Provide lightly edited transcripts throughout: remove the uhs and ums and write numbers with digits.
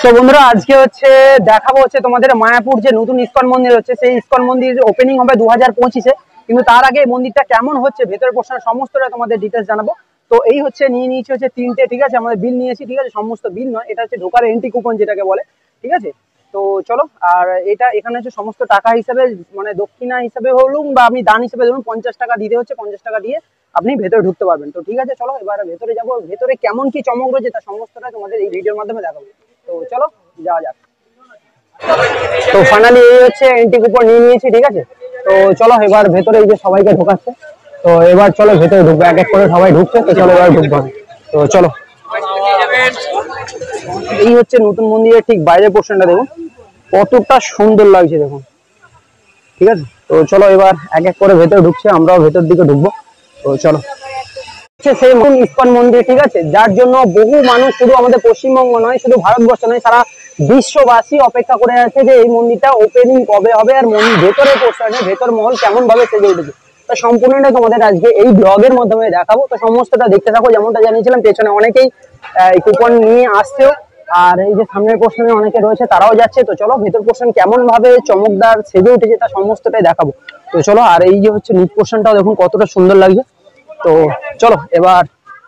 তো বন্ধুরা আজকে হচ্ছে দেখাবো হচ্ছে তোমাদের মায়াপুর যে নতুন ইস্কন মন্দির হচ্ছে, সেই ইস্কন মন্দির ওপেনিং হবে 2025-এ। কিন্তু তার আগে মন্দিরটা কেমন হচ্ছে, ভেতরের পোর্শন সমস্তটা তোমাদের ডিটেলস জানাবো। তো এই হচ্ছে নিয়েছি হচ্ছে 3টে, ঠিক আছে, আমাদের বিল নিয়েছি, ঠিক আছে, সমস্ত বিল নয়, এটা হচ্ছে ঢোকার এন্ট্রি কুপন যেটাকে বলে, ঠিক আছে। তো চলো, আর এটা এখানে হচ্ছে সমস্ত টাকা হিসাবে, মানে দক্ষিণা হিসাবে হলুন বা আমি দান হিসেবে ধরুন 50 টাকা দিতে হচ্ছে, 50 টাকা দিয়ে আপনি ভেতরে ঢুকতে পারবেন। তো ঠিক আছে, চলো এবার ভেতরে যাবো, ভেতরে কেমন কি চমক রয়েছে তার সমস্তটা তোমাদের এই ভিডিওর মাধ্যমে দেখাবো। তো চলো যাওয়া যাক। তো ফাইনালি এই হচ্ছে এন্ট্রি কুপন নিয়ে নিয়েছি, ঠিক আছে। তো চলো এবার ভেতরে এই যে সবাইকে ঢোকাচ্ছে, তো এবার চলো ভেতরে ঢুকবো, এক এক করে সবাই ঢুকছে, তো চলো এবার ঢুকবো। তো চলো, এই হচ্ছে নতুন মন্দিরের ঠিক বাইরের পোর্শনটা, দেখুন কতটা সুন্দর লাগছে দেখুন, ঠিক আছে। তো চলো এবার এক এক করে ভেতরে ঢুকছে, আমরাও ভেতর দিকে ঢুকবো। তো চলো, সেই ইস্কন মন্দির, ঠিক আছে, যার জন্য বহু মানুষ শুধু আমাদের পশ্চিমবঙ্গ নয়, শুধু ভারতবর্ষ নয়, সারা বিশ্ববাসী অপেক্ষা করে আছে যে এই মন্দিরটা ওপেনিং কবে হবে আর মন্দির ভেতরে পোর্শনে ভেতর মহল কেমন ভাবে সেজে উঠেছে। তো সম্পূর্ণটা তোমাদের আজকে এই ব্লগের মাধ্যমে দেখাবো। তো সমস্তটা দেখতে থাকো। যেমনটা জানিয়েছিলাম, পেছনে অনেকেই কুপন নিয়ে আসছেও, আর এই যে সামনের পোর্শনে অনেকে রয়েছে তারাও যাচ্ছে। তো চলো ভেতর পোর্শন কেমন ভাবে চমকদার সেজে উঠেছে তা সমস্তটাই দেখাবো। তো চলো, আর এই যে হচ্ছে নিচ পোর্শনটাও দেখুন কতটা সুন্দর লাগছে। তো চলো এবার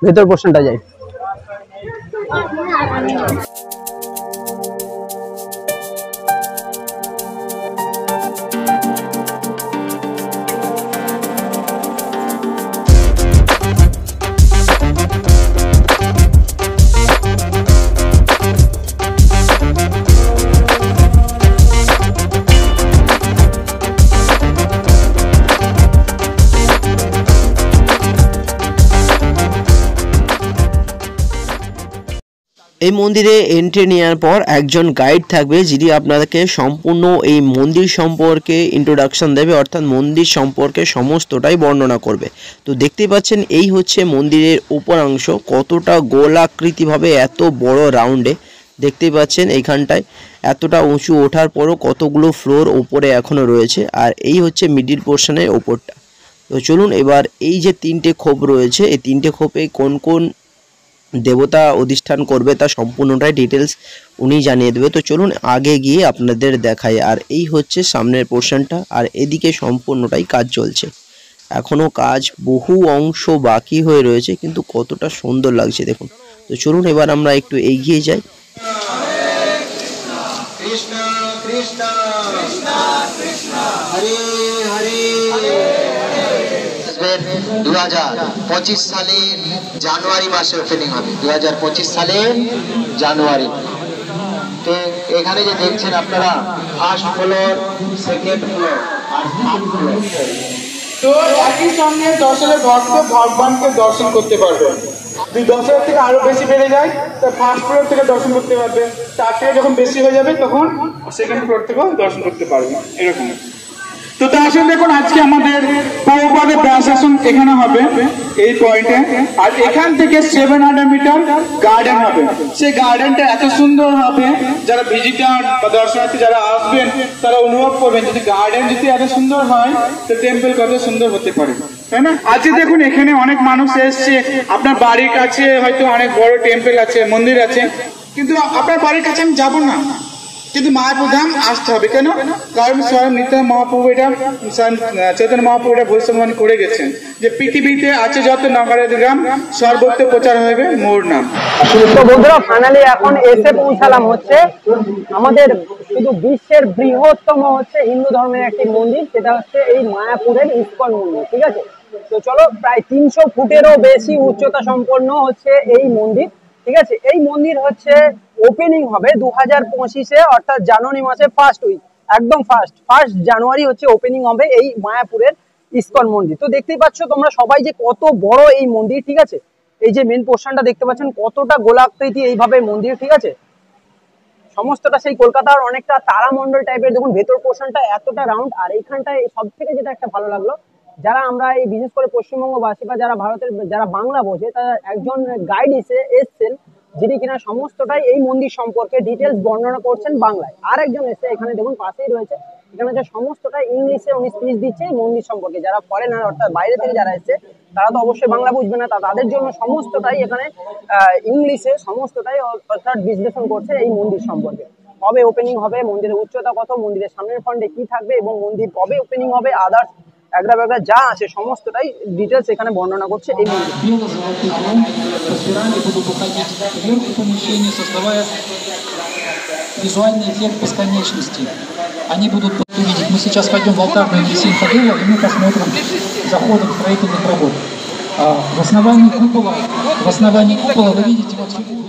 ভেতর পোর্শনটা যাই। এই মন্দিরে এন্ট্রি নেওয়ার পর একজন গাইড থাকবে, যিনি আপনাদেরকে সম্পূর্ণ এই মন্দির সম্পর্কে ইন্ট্রোডাকশন দেবে, অর্থাৎ মন্দির সম্পর্কে সমস্তটাই বর্ণনা করবে। তো দেখতে পাচ্ছেন এই হচ্ছে মন্দিরের উপরাংশ, কতটা গোলাকৃতিভাবে এত বড় রাউন্ডে দেখতে পাচ্ছেন। এইখানটায় এতটা উঁচু ওঠার পরও কতগুলো ফ্লোর ওপরে এখনও রয়েছে, আর এই হচ্ছে মিডিল পোর্শনের ওপরটা। তো চলুন এবার এই যে 3টে খোপ রয়েছে, এই 3টে খোপে কোন কোন দেবতা অধিষ্ঠান করবে তা সম্পূর্ণটাই ডিটেলস উনি জানিয়ে দেবে। তো চলুন আগে গিয়ে আপনাদের দেখায়। আর এই হচ্ছে সামনের পোর্শনটা, আর এদিকে সম্পূর্ণটাই কাজ চলছে, এখনো কাজ বহু অংশ বাকি হয়ে রয়েছে, কিন্তু কতটা সুন্দর লাগছে দেখুন। তো চলুন এবার আমরা একটু এগিয়ে যাই। কৃষ্ণ কৃষ্ণ কৃষ্ণ কৃষ্ণ হরে হরে। 2025 সালে জানুয়ারি মাসে ওপেনিং হবে, 2025 সালে জানুয়ারি। তো এখানে যে দেখছেন আপনারা, ফার্স্ট ফ্লোর, সেকেন্ড ফ্লোর আর থার্ড ফ্লোর, তো একই সঙ্গে 10,000 ভক্ত ভগবানকে দর্শন করতে পারবে। যদি 10,000 থেকে আরো বেশি বেড়ে যায় তো ফার্স্ট ফ্লোর থেকে দর্শন করতে পারবে, তার থেকে যখন বেশি হয়ে যাবে তখন সেকেন্ড ফ্লোর থেকেও দর্শন করতে পারবে, এরকম। তো আসলে দেখুন আজকে আমাদের পৌরপাড়ে ব্যাসাসন এখানে হবে এই পয়েন্টে, আর এখান থেকে 700 মিটার গার্ডেন হবে। সেই গার্ডেনটা এত সুন্দর হবে, যারা ভিজিটার বা দর্শনার্থী যারা আসবেন তারা অনুভব করবেন যদি গার্ডেন যদি এত সুন্দর হয় তো টেম্পল কত সুন্দর হতে পারে, তাই না? আজকে দেখুন এখানে অনেক মানুষ এসছে, আপনার বাড়ির কাছে হয়তো অনেক বড় টেম্পল আছে, মন্দির আছে, কিন্তু আপনার বাড়ির কাছে আমি যাবো না, কিন্তু মায়াপুর ধাম আসতে হবে। কেন? কারণ স্বয়ং নিত্যানন্দ মহাপ্রভু এটা, চৈতন্য মহাপ্রভু এটা ভবিষ্যৎবাণী করে গেছেন যে পৃথিবীতে আছে যত নগরের গ্রাম সর্বত্র প্রচার হবে মোর নাম। তো বন্ধুরা ফাইনালি এখন এসে পৌঁছালাম হচ্ছে আমাদের শুধু বিশ্বের বৃহত্তম হচ্ছে হিন্দু ধর্মের একটি মন্দির, সেটা হচ্ছে এই মায়াপুরের ইস্কন মন্দির, ঠিক আছে। তো চলো, প্রায় 300 ফুটেরও বেশি উচ্চতা সম্পন্ন হচ্ছে এই মন্দির, ঠিক আছে। এই মন্দির হচ্ছে ওপেনিং হবে 2025-এ, অর্থাৎ জানুয়ারি মাসে ফার্স্ট উইক, একদম ফার্স্ট জানুয়ারি হচ্ছে ওপেনিং হবে এই মায়াপুরের ইস্কন মন্দির। তো দেখতেই পাচ্ছ তোমরা সবাই যে কত বড় এই মন্দির, ঠিক আছে। এই যে মেন পোর্শনটা দেখতে পাচ্ছেন কতটা গোলাকৃতি এইভাবে মন্দির, ঠিক আছে। সমস্তটা সেই কলকাতার অনেকটা তারামণ্ডল টাইপের, দেখুন ভেতর পোর্শনটা এতটা রাউন্ড। আর এইখানটায় সব থেকে যেটা একটা ভালো লাগলো, যারা আমরা এই বিশেষ করে পশ্চিমবঙ্গবাসী বা যারা ভারতের যারা বাংলা বোঝে, তারা একজন গাইড এসেছেন যিনি কিনা সমস্তটাই এই মন্দির সম্পর্কে ডিটেলস বর্ণনা করছেন বাংলায়। আর একজন এসে এখানে দেখুন পাশেই রয়েছে, এখানে যে সমস্তটা ইংলিশে উনি স্পিচ দিচ্ছে এই মন্দির সম্পর্কে। যারা ফরেনার অর্থাৎ বাইরে থেকে যারা এসছে তারা তো অবশ্যই বাংলা বুঝবে না, তাদের জন্য সমস্তটাই এখানে ইংলিশে সমস্তটাই অর্থাৎ বিশ্লেষণ করছে এই মন্দির সম্পর্কে। কবে ওপেনিং হবে, মন্দিরের উচ্চতা কত, মন্দিরের সামনের ফ্রন্টে কি থাকবে এবং mন্দির কবে ওপেনিং হবে, আদার্স এগরা বেগরা যা আছে সমস্তটাই ডিটেলস এখানে বর্ণনা করছে এই মন্দির। Бело-золотой дом, по спирали будут уходить вверх помещения, создавая визуальный эффект бесконечности. Они будут увидеть. Мы сейчас пойдем в алтарную дресин Фадыла, и мы посмотрим за ходом строительных работ. В основании купола вы видите вот фигуры.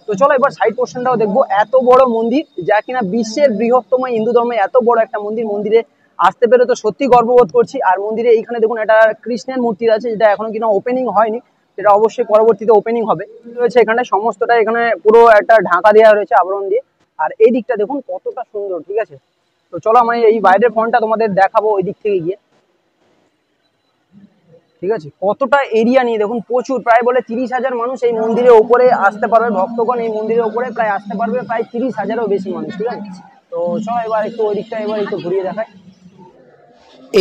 তো চলো এবার সাইড পোর্শনটাও দেখবো। এত বড় মন্দির, যা কিনা বিশ্বের বৃহত্তম হিন্দু ধর্মে এত বড় একটা মন্দির, মন্দিরে আসতে পেরে তো সত্যি গর্ববোধ করছি। আর মন্দিরে এইখানে দেখুন একটা কৃষ্ণের মূর্তি আছে, যেটা এখনো কিনা ওপেনিং হয়নি, সেটা অবশ্যই পরবর্তীতে ওপেনিং হবে। রয়েছে এখানে সমস্তটা, এখানে পুরো একটা ঢাকা দেওয়া রয়েছে আবরণ দিয়ে। আর এই দিকটা দেখুন কতটা সুন্দর, ঠিক আছে। তো চলো আমি এই বাইরের ফ্রন্টটা তোমাদের দেখাবো ওই দিক থেকে গিয়ে, ঠিক আছে। কতটা এরিয়া নিয়ে দেখুন, প্রচুর, প্রায় বলে 30,000 মানুষ এই মন্দিরের উপরে আসতে পারবে, ভক্তগণ এই মন্দিরের উপরে প্রায় আসতে পারবে, প্রায় 30,000-এরও বেশি মানুষ, ঠিক আছে। তো চলো এবার একটু ওই দিকটা এবার একটু ঘুরিয়ে দেখাই।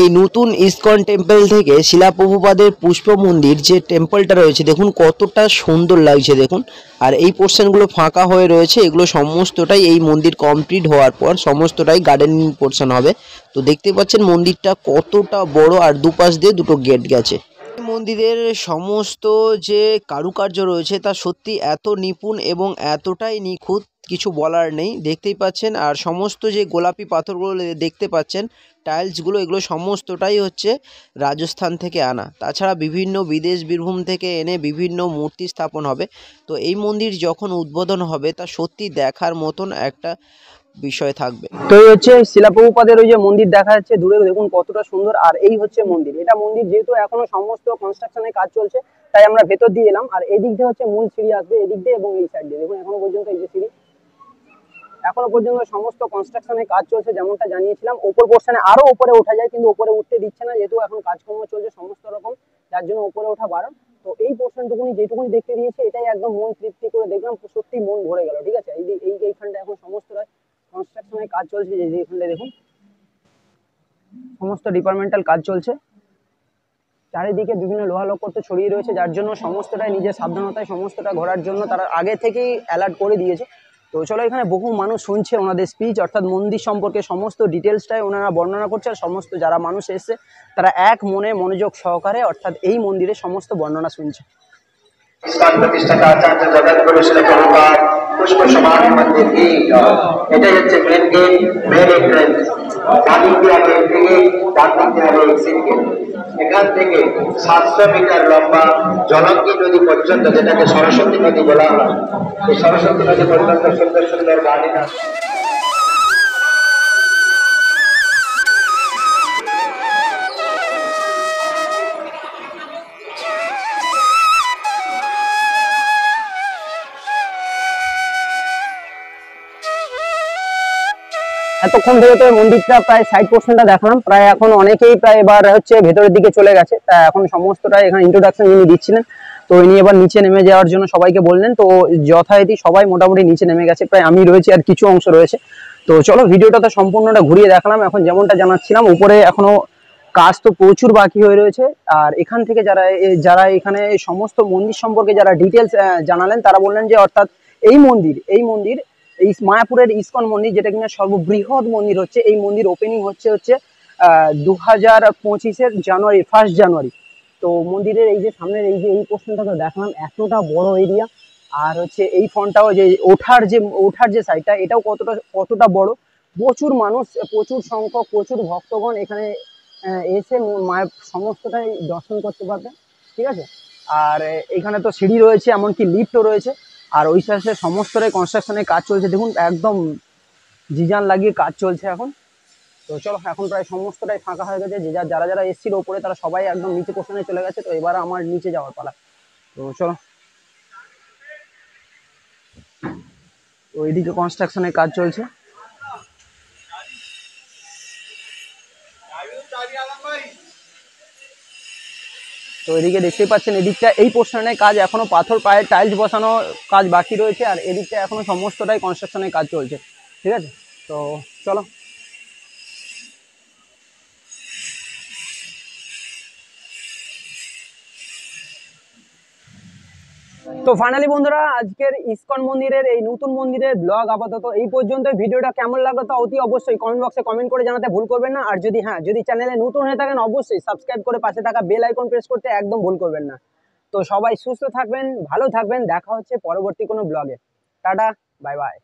এই নতুন ইসকন টেম্পল থেকে শিলা প্রভুপাদের পুষ্প মন্দির যে টেম্পলটা রয়েছে দেখুন কতটা সুন্দর লাগছে দেখুন। আর এই পোর্শনগুলো ফাঁকা হয়ে রয়েছে, এগুলো সমস্তটাই এই মন্দির কমপ্লিট হওয়ার পর সমস্তটাই গার্ডেনিং পোর্শন হবে। তো দেখতে পাচ্ছেন মন্দিরটা কতটা বড়, আর দুপাশ দিয়ে দুটো গেট গেছে। মন্দিরের সমস্ত যে কারুকার্য রয়েছে তা সত্যি এত নিপুণ এবং এতটাই নিখুঁত, কিছু বলার নেই। দেখতেই পাচ্ছেন, আর সমস্ত যে গোলাপি পাথরগুলো দেখতে পাচ্ছেন, টাইলসগুলো, এগুলো সমস্তটাই হচ্ছে রাজস্থান থেকে আনা। তাছাড়া বিভিন্ন বিদেশ বীরভূম থেকে এনে বিভিন্ন মূর্তি স্থাপন হবে। তো এই মন্দির যখন উদ্বোধন হবে তা সত্যি দেখার মতন একটা বিষয় থাকবে। তো এই হচ্ছে শিলা প্রভুপাদের ওই যে মন্দির দেখা যাচ্ছে দূরে, দেখুন কতটা সুন্দর। আর এই হচ্ছে মন্দির, এটা মন্দির যেহেতু এখনো সমস্ত কনস্ট্রাকশনের কাজ চলছে, তাই আমরা ভেতর দিয়ে এলাম। আর এই দিক দিয়ে হচ্ছে মূল সিঁড়ি আসবে, এদিক দিয়ে এবং এই সাইড দিয়ে দেখুন এখনো পর্যন্ত এই যে সিঁড়ি, এখনো পর্যন্ত সমস্ত কনস্ট্রাকশনের কাজ চলছে। যেমনটা জানিয়েছিলাম ওপর পোর্শনে আরো উপরে ওঠা যায়, কিন্তু উপরে উঠতে দিচ্ছে না, যেহেতু এখন কাজকর্ম চলছে সমস্ত রকম, যার জন্য উপরে ওঠা বারণ। তো এই পোর্শনটুকুনি যেটুকুনি দেখতে দিয়েছে এটাই একদম মন তৃপ্তি করে দেখলাম, সত্যি মন ভরে গেল, ঠিক আছে। এইখানটা এখন সমস্ত কনস্ট্রাকশনের কাজ চলছে, যে এইখানটা দেখুন সমস্ত ডিপার্টমেন্টাল কাজ চলছে। চারিদিকে বিভিন্ন লোহা লক্কর ছড়িয়ে রয়েছে, যার জন্য সমস্তটাই নিজের সাবধানতায় সমস্তটা ঘোরার জন্য তারা আগে থেকেই অ্যালার্ট করে দিয়েছে। তো চলো এখানে বহু মানুষ শুনছে ওনাদের স্পিচ, অর্থাৎ মন্দির সম্পর্কে সমস্ত ডিটেলসটাই ওনারা বর্ণনা করছে। আর সমস্ত যারা মানুষ এসছে তারা এক মনে মনোযোগ সহকারে অর্থাৎ এই মন্দিরের সমস্ত বর্ণনা শুনছে। ইসলাম প্রতিষ্ঠাতা আচার্য জগৎগুরু শিলা প্রভুপাদ পুষ্প সমাধি মন্দির কি এটাই হচ্ছে মেন গেট, মেন এন্ট্রেন্স। ডান দিকে হবে এন্ট্রি গেট, ডান দিকে হবে এক্সিট গেট। এখান থেকে 700 মিটার লম্বা জলঙ্গি নদী পর্যন্ত, যেটাকে সরস্বতী নদী বলা হয়, এই সরস্বতী নদী পর্যন্ত সুন্দর সুন্দর গার্ডেন আছে। এতক্ষণ ধরে তো মন্দিরটা প্রায় সাইড পোর্শনটা দেখলাম, প্রায় এখন অনেকেই প্রায় এবার হচ্ছে ভেতরের দিকে চলে গেছে। তা এখন সমস্তটাই এখানে ইন্ট্রোডাকশন ইনি দিচ্ছিলেন, তো ইনি এবার নিচে নেমে যাওয়ার জন্য সবাইকে বললেন। তো যথারীতি সবাই মোটামুটি নিচে নেমে গেছে, প্রায় আমি রয়েছি আর কিছু অংশ রয়েছে। তো চলো ভিডিওটা তো সম্পূর্ণটা ঘুরিয়ে দেখালাম। এখন যেমনটা জানাচ্ছিলাম উপরে এখনো কাজ তো প্রচুর বাকি হয়ে রয়েছে। আর এখান থেকে যারা যারা এখানে সমস্ত মন্দির সম্পর্কে যারা ডিটেলস জানালেন, তারা বললেন যে অর্থাৎ এই মন্দির এই মায়াপুরের ইসকন মন্দির, যেটা কিনা সর্ববৃহৎ মন্দির হচ্ছে, এই মন্দির ওপেনিং হচ্ছে 2025-এর জানুয়ারি, 1 জানুয়ারি। তো মন্দিরের এই যে সামনের এই যে এই পোর্শনটা তো দেখলাম, এতটা বড় এরিয়া। আর হচ্ছে এই ফ্রন্টটাও যে ওঠার যে সাইডটা, এটাও কতটা বড়। প্রচুর মানুষ, প্রচুর সংখ্যক, প্রচুর ভক্তগণ এখানে এসে মায়ের সমস্তটাই দর্শন করতে পারবে, ঠিক আছে। আর এখানে তো সিঁড়ি রয়েছে, এমনকি লিফটও রয়েছে। আর ওই সাইডে সমস্তটাই কনস্ট্রাকশনের কাজ চলছে, দেখুন একদম জিজান লাগিয়ে কাজ চলছে এখন। তো চলো এখন প্রায় সমস্তটাই ফাঁকা হয়ে গেছে, যে যারা যারা এসেছিল উপরে তারা সবাই একদম নিচে পোর্শনে চলে গেছে। তো এবার আমার নিচে যাওয়ার পালা। তো চলো, ওইদিকে কনস্ট্রাকশনের কাজ চলছে। তো এদিকে দেখতেই পাচ্ছেন এদিকটা এই পোর্শনে কাজ এখনো পাথর পায়ে টাইলস বসানো কাজ বাকি রয়েছে, আর এদিকটা এখনো সমস্তটাই কনস্ট্রাকশনের কাজ চলছে। ঠিক আছে, তো চলো। তো ফাইনালি বন্ধুরা, আজকের ইসকন মন্দিরের এই নতুন মন্দিরের ব্লগ আপাতত এই পর্যন্ত। ভিডিওটা কেমন লাগলো তা অতি অবশ্যই কমেন্ট বক্সে কমেন্ট করে জানাতে ভুল করবেন না। আর যদি চ্যানেলে নতুন হয়ে থাকেন অবশ্যই সাবস্ক্রাইব করে পাশে থাকা বেল আইকন প্রেস করতে একদম ভুল করবেন না। তো সবাই সুস্থ থাকবেন, ভালো থাকবেন, দেখা হচ্ছে পরবর্তী কোনো ব্লগে। Tata, bye bye.